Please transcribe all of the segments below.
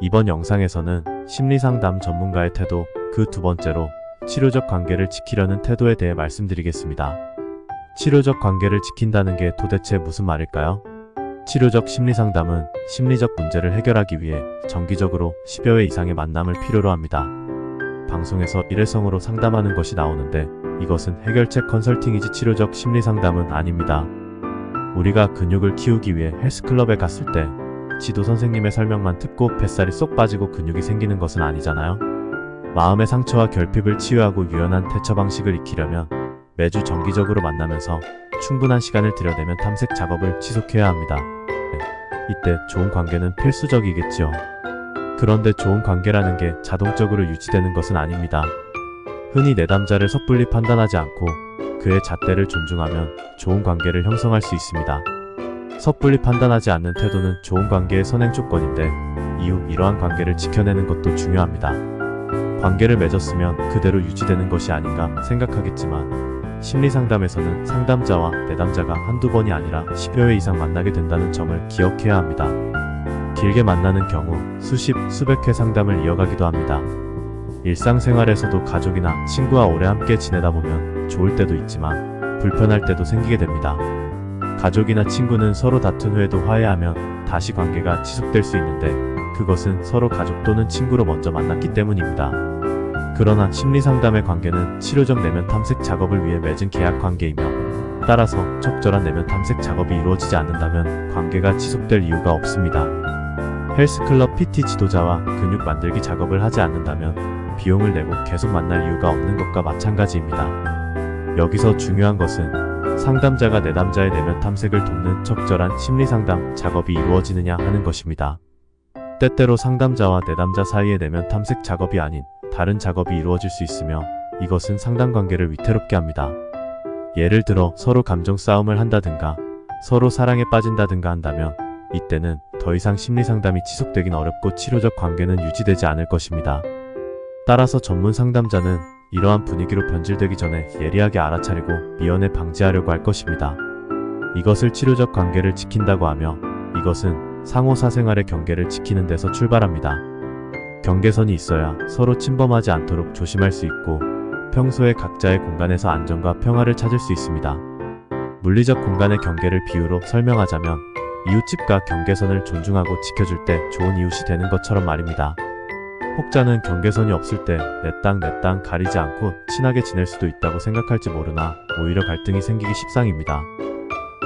이번 영상에서는 심리상담 전문가의 태도, 그 두 번째로 치료적 관계를 지키려는 태도에 대해 말씀드리겠습니다. 치료적 관계를 지킨다는 게 도대체 무슨 말일까요? 치료적 심리상담은 심리적 문제를 해결하기 위해 정기적으로 10여 회 이상의 만남을 필요로 합니다. 방송에서 일회성으로 상담하는 것이 나오는데 이것은 해결책 컨설팅이지 치료적 심리상담은 아닙니다. 우리가 근육을 키우기 위해 헬스클럽에 갔을 때 지도 선생님의 설명만 듣고 뱃살이 쏙 빠지고 근육이 생기는 것은 아니잖아요. 마음의 상처와 결핍을 치유하고 유연한 대처 방식을 익히려면 매주 정기적으로 만나면서 충분한 시간을 들여내면 탐색 작업을 지속해야 합니다. 이때 좋은 관계는 필수적이겠지요. 그런데 좋은 관계라는 게 자동적으로 유지되는 것은 아닙니다. 흔히 내담자를 섣불리 판단하지 않고 그의 잣대를 존중하면 좋은 관계를 형성할 수 있습니다. 섣불리 판단하지 않는 태도는 좋은 관계의 선행 조건인데 이후 이러한 관계를 지켜내는 것도 중요합니다. 관계를 맺었으면 그대로 유지되는 것이 아닌가 생각하겠지만 심리상담에서는 상담자와 내담자가 한두 번이 아니라 10여 회 이상 만나게 된다는 점을 기억해야 합니다. 길게 만나는 경우 수십, 수백 회 상담을 이어가기도 합니다. 일상생활에서도 가족이나 친구와 오래 함께 지내다 보면 좋을 때도 있지만 불편할 때도 생기게 됩니다. 가족이나 친구는 서로 다툰 후에도 화해하면 다시 관계가 지속될 수 있는데 그것은 서로 가족 또는 친구로 먼저 만났기 때문입니다. 그러나 심리상담의 관계는 치료적 내면 탐색 작업을 위해 맺은 계약 관계이며 따라서 적절한 내면 탐색 작업이 이루어지지 않는다면 관계가 지속될 이유가 없습니다. 헬스클럽 PT 지도자와 근육 만들기 작업을 하지 않는다면 비용을 내고 계속 만날 이유가 없는 것과 마찬가지입니다. 여기서 중요한 것은 상담자가 내담자의 내면 탐색을 돕는 적절한 심리상담 작업이 이루어지느냐 하는 것입니다. 때때로 상담자와 내담자 사이의 내면 탐색 작업이 아닌 다른 작업이 이루어질 수 있으며 이것은 상담관계를 위태롭게 합니다. 예를 들어 서로 감정 싸움을 한다든가 서로 사랑에 빠진다든가 한다면 이때는 더 이상 심리상담이 지속되긴 어렵고 치료적 관계는 유지되지 않을 것입니다. 따라서 전문 상담자는 이러한 분위기로 변질되기 전에 예리하게 알아차리고 미연에 방지하려고 할 것입니다. 이것을 치료적 관계를 지킨다고 하며 이것은 상호 사생활의 경계를 지키는 데서 출발합니다. 경계선이 있어야 서로 침범하지 않도록 조심할 수 있고 평소에 각자의 공간에서 안정과 평화를 찾을 수 있습니다. 물리적 공간의 경계를 비유로 설명하자면 이웃집과 경계선을 존중하고 지켜줄 때 좋은 이웃이 되는 것처럼 말입니다. 혹자는 경계선이 없을 때 내 땅 내 땅 가리지 않고 친하게 지낼 수도 있다고 생각할지 모르나 오히려 갈등이 생기기 십상입니다.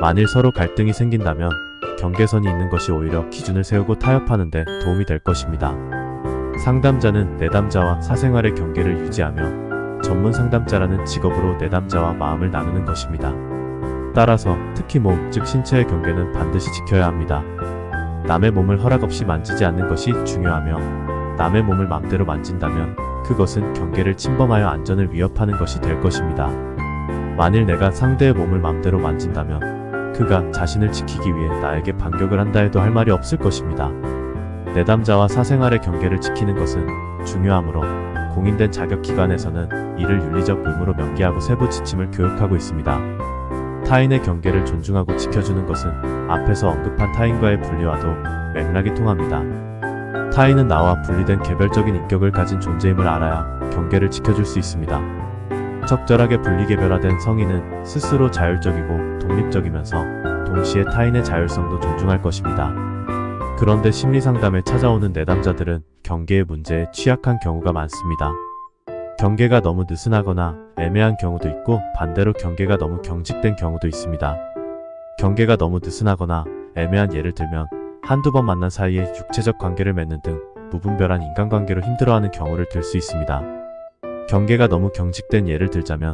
만일 서로 갈등이 생긴다면 경계선이 있는 것이 오히려 기준을 세우고 타협하는 데 도움이 될 것입니다. 상담자는 내담자와 사생활의 경계를 유지하며 전문 상담자라는 직업으로 내담자와 마음을 나누는 것입니다. 따라서 특히 몸, 즉 신체의 경계는 반드시 지켜야 합니다. 남의 몸을 허락 없이 만지지 않는 것이 중요하며 남의 몸을 맘대로 만진다면 그것은 경계를 침범하여 안전을 위협하는 것이 될 것입니다. 만일 내가 상대의 몸을 맘대로 만진다면 그가 자신을 지키기 위해 나에게 반격을 한다 해도 할 말이 없을 것입니다. 내담자와 사생활의 경계를 지키는 것은 중요하므로 공인된 자격기관에서는 이를 윤리적 의무로 명기하고 세부 지침을 교육하고 있습니다. 타인의 경계를 존중하고 지켜주는 것은 앞에서 언급한 타인과의 분리와도 맥락이 통합니다. 타인은 나와 분리된 개별적인 인격을 가진 존재임을 알아야 경계를 지켜줄 수 있습니다. 적절하게 분리개별화된 성인은 스스로 자율적이고 독립적이면서 동시에 타인의 자율성도 존중할 것입니다. 그런데 심리상담에 찾아오는 내담자들은 경계의 문제에 취약한 경우가 많습니다. 경계가 너무 느슨하거나 애매한 경우도 있고 반대로 경계가 너무 경직된 경우도 있습니다. 경계가 너무 느슨하거나 애매한 예를 들면 한두 번 만난 사이에 육체적 관계를 맺는 등 무분별한 인간관계로 힘들어하는 경우를 들 수 있습니다. 경계가 너무 경직된 예를 들자면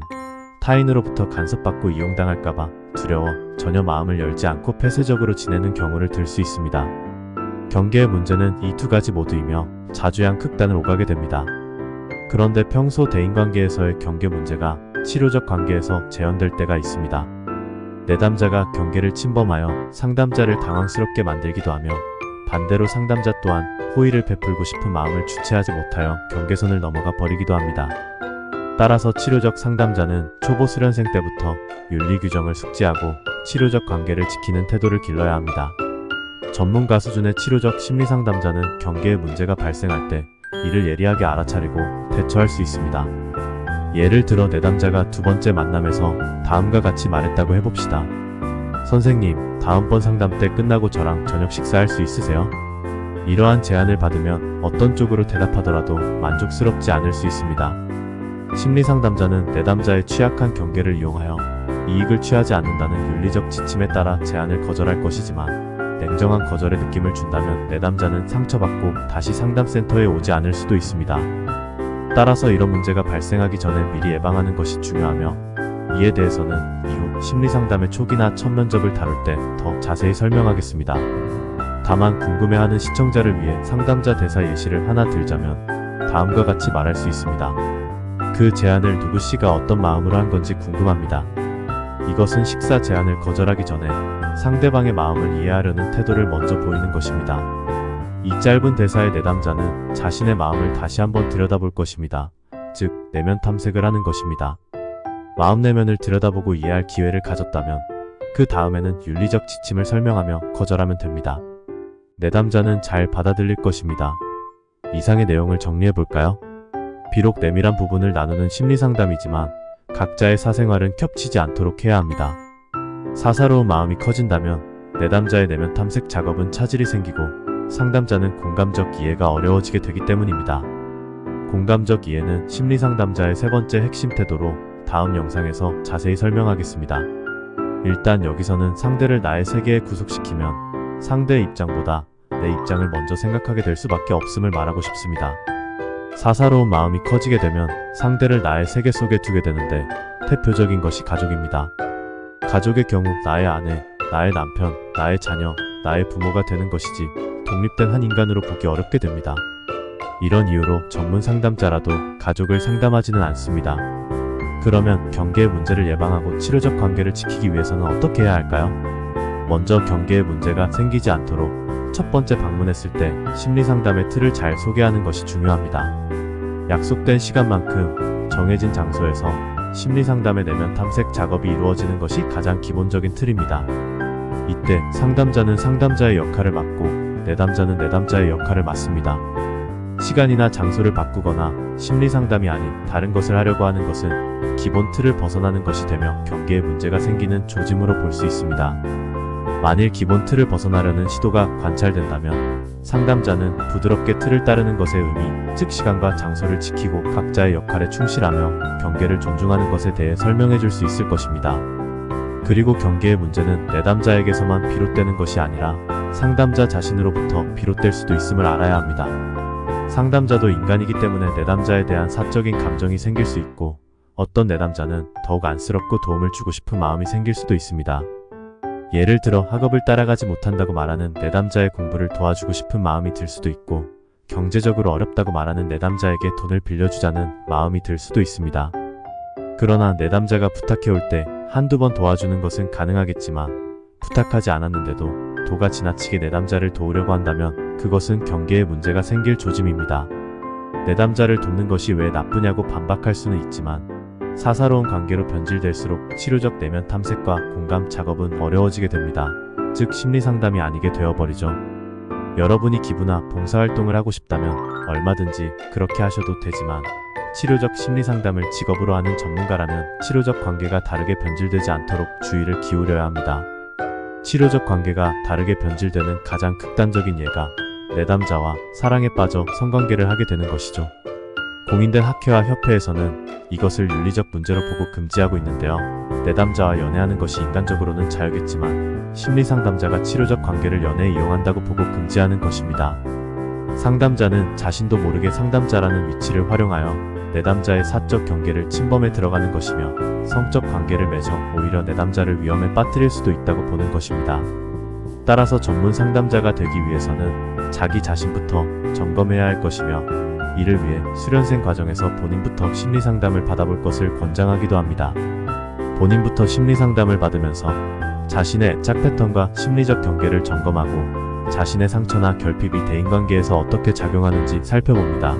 타인으로부터 간섭받고 이용당할까봐 두려워 전혀 마음을 열지 않고 폐쇄적으로 지내는 경우를 들 수 있습니다. 경계의 문제는 이 두 가지 모두이며 자주양 극단을 오가게 됩니다. 그런데 평소 대인관계에서의 경계 문제가 치료적 관계에서 재현될 때가 있습니다. 내담자가 경계를 침범하여 상담자를 당황스럽게 만들기도 하며 반대로 상담자 또한 호의를 베풀고 싶은 마음을 주체하지 못하여 경계선을 넘어가 버리기도 합니다. 따라서 치료적 상담자는 초보 수련생 때부터 윤리 규정을 숙지하고 치료적 관계를 지키는 태도를 길러야 합니다. 전문가 수준의 치료적 심리상담자는 경계에 문제가 발생할 때 이를 예리하게 알아차리고 대처할 수 있습니다. 예를 들어 내담자가 두 번째 만남에서 다음과 같이 말했다고 해봅시다. 선생님, 다음번 상담 때 끝나고 저랑 저녁 식사할 수 있으세요? 이러한 제안을 받으면 어떤 쪽으로 대답하더라도 만족스럽지 않을 수 있습니다. 심리상담자는 내담자의 취약한 경계를 이용하여 이익을 취하지 않는다는 윤리적 지침에 따라 제안을 거절할 것이지만 냉정한 거절의 느낌을 준다면 내담자는 상처받고 다시 상담센터에 오지 않을 수도 있습니다. 따라서 이런 문제가 발생하기 전에 미리 예방하는 것이 중요하며 이에 대해서는 이후 심리상담의 초기나 첫 면접을 다룰 때 더 자세히 설명하겠습니다. 다만 궁금해하는 시청자를 위해 상담자 대사 예시를 하나 들자면 다음과 같이 말할 수 있습니다. 그 제안을 누구씨가 어떤 마음으로 한 건지 궁금합니다. 이것은 식사 제안을 거절하기 전에 상대방의 마음을 이해하려는 태도를 먼저 보이는 것입니다. 이 짧은 대사의 내담자는 자신의 마음을 다시 한번 들여다볼 것입니다. 즉, 내면 탐색을 하는 것입니다. 마음 내면을 들여다보고 이해할 기회를 가졌다면 그 다음에는 윤리적 지침을 설명하며 거절하면 됩니다. 내담자는 잘 받아들일 것입니다. 이상의 내용을 정리해볼까요? 비록 내밀한 부분을 나누는 심리상담이지만 각자의 사생활은 겹치지 않도록 해야 합니다. 사사로운 마음이 커진다면 내담자의 내면 탐색 작업은 차질이 생기고 상담자는 공감적 이해가 어려워지게 되기 때문입니다. 공감적 이해는 심리상담자의 세 번째 핵심 태도로 다음 영상에서 자세히 설명하겠습니다. 일단 여기서는 상대를 나의 세계에 구속시키면 상대의 입장보다 내 입장을 먼저 생각하게 될 수밖에 없음을 말하고 싶습니다. 사사로운 마음이 커지게 되면 상대를 나의 세계 속에 두게 되는데 대표적인 것이 가족입니다. 가족의 경우 나의 아내, 나의 남편, 나의 자녀, 나의 부모가 되는 것이지 독립된 한 인간으로 보기 어렵게 됩니다. 이런 이유로 전문 상담자라도 가족을 상담하지는 않습니다. 그러면 경계의 문제를 예방하고 치료적 관계를 지키기 위해서는 어떻게 해야 할까요? 먼저 경계의 문제가 생기지 않도록 첫 번째 방문했을 때 심리상담의 틀을 잘 소개하는 것이 중요합니다. 약속된 시간만큼 정해진 장소에서 심리상담의 내면 탐색 작업이 이루어지는 것이 가장 기본적인 틀입니다. 이때 상담자는 상담자의 역할을 맡고 내담자는 내담자의 역할을 맡습니다. 시간이나 장소를 바꾸거나 심리상담이 아닌 다른 것을 하려고 하는 것은 기본 틀을 벗어나는 것이 되며 경계에 문제가 생기는 조짐으로 볼 수 있습니다. 만일 기본 틀을 벗어나려는 시도가 관찰된다면 상담자는 부드럽게 틀을 따르는 것의 의미, 즉 시간과 장소를 지키고 각자의 역할에 충실하며 경계를 존중하는 것에 대해 설명해 줄 수 있을 것입니다. 그리고 경계의 문제는 내담자에게서만 비롯되는 것이 아니라 상담자 자신으로부터 비롯될 수도 있음을 알아야 합니다. 상담자도 인간이기 때문에 내담자에 대한 사적인 감정이 생길 수 있고 어떤 내담자는 더욱 안쓰럽고 도움을 주고 싶은 마음이 생길 수도 있습니다. 예를 들어 학업을 따라가지 못한다고 말하는 내담자의 공부를 도와주고 싶은 마음이 들 수도 있고 경제적으로 어렵다고 말하는 내담자에게 돈을 빌려주자는 마음이 들 수도 있습니다. 그러나 내담자가 부탁해올 때 한두 번 도와주는 것은 가능하겠지만 부탁하지 않았는데도 도가 지나치게 내담자를 도우려고 한다면 그것은 경계에 문제가 생길 조짐입니다. 내담자를 돕는 것이 왜 나쁘냐고 반박할 수는 있지만 사사로운 관계로 변질될수록 치료적 내면 탐색과 공감 작업은 어려워지게 됩니다. 즉 심리상담이 아니게 되어버리죠. 여러분이 기부나 봉사활동을 하고 싶다면 얼마든지 그렇게 하셔도 되지만 치료적 심리상담을 직업으로 하는 전문가라면 치료적 관계가 다르게 변질되지 않도록 주의를 기울여야 합니다. 치료적 관계가 다르게 변질되는 가장 극단적인 예가 내담자와 사랑에 빠져 성관계를 하게 되는 것이죠. 공인된 학회와 협회에서는 이것을 윤리적 문제로 보고 금지하고 있는데요. 내담자와 연애하는 것이 인간적으로는 자유겠지만 심리상담자가 치료적 관계를 연애에 이용한다고 보고 금지하는 것입니다. 상담자는 자신도 모르게 상담자라는 위치를 활용하여 내담자의 사적 경계를 침범해 들어가는 것이며 성적 관계를 맺어 오히려 내담자를 위험에 빠뜨릴 수도 있다고 보는 것입니다. 따라서 전문 상담자가 되기 위해서는 자기 자신부터 점검해야 할 것이며 이를 위해 수련생 과정에서 본인부터 심리상담을 받아볼 것을 권장하기도 합니다. 본인부터 심리상담을 받으면서 자신의 애착 패턴과 심리적 경계를 점검하고 자신의 상처나 결핍이 대인관계에서 어떻게 작용하는지 살펴봅니다.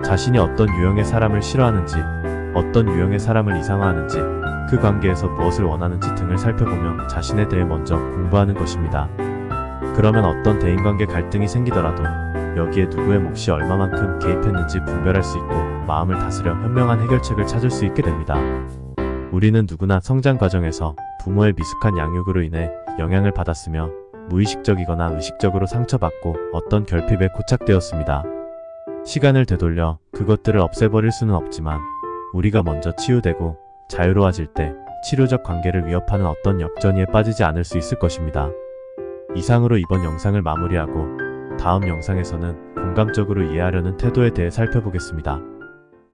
자신이 어떤 유형의 사람을 싫어하는지, 어떤 유형의 사람을 이상화하는지, 그 관계에서 무엇을 원하는지 등을 살펴보며 자신에 대해 먼저 공부하는 것입니다. 그러면 어떤 대인관계 갈등이 생기더라도 여기에 누구의 몫이 얼마만큼 개입했는지 분별할 수 있고 마음을 다스려 현명한 해결책을 찾을 수 있게 됩니다. 우리는 누구나 성장 과정에서 부모의 미숙한 양육으로 인해 영향을 받았으며 무의식적이거나 의식적으로 상처받고 어떤 결핍에 고착되었습니다. 시간을 되돌려 그것들을 없애버릴 수는 없지만 우리가 먼저 치유되고 자유로워질 때 치료적 관계를 위협하는 어떤 역전이에 빠지지 않을 수 있을 것입니다. 이상으로 이번 영상을 마무리하고 다음 영상에서는 공감적으로 이해하려는 태도에 대해 살펴보겠습니다.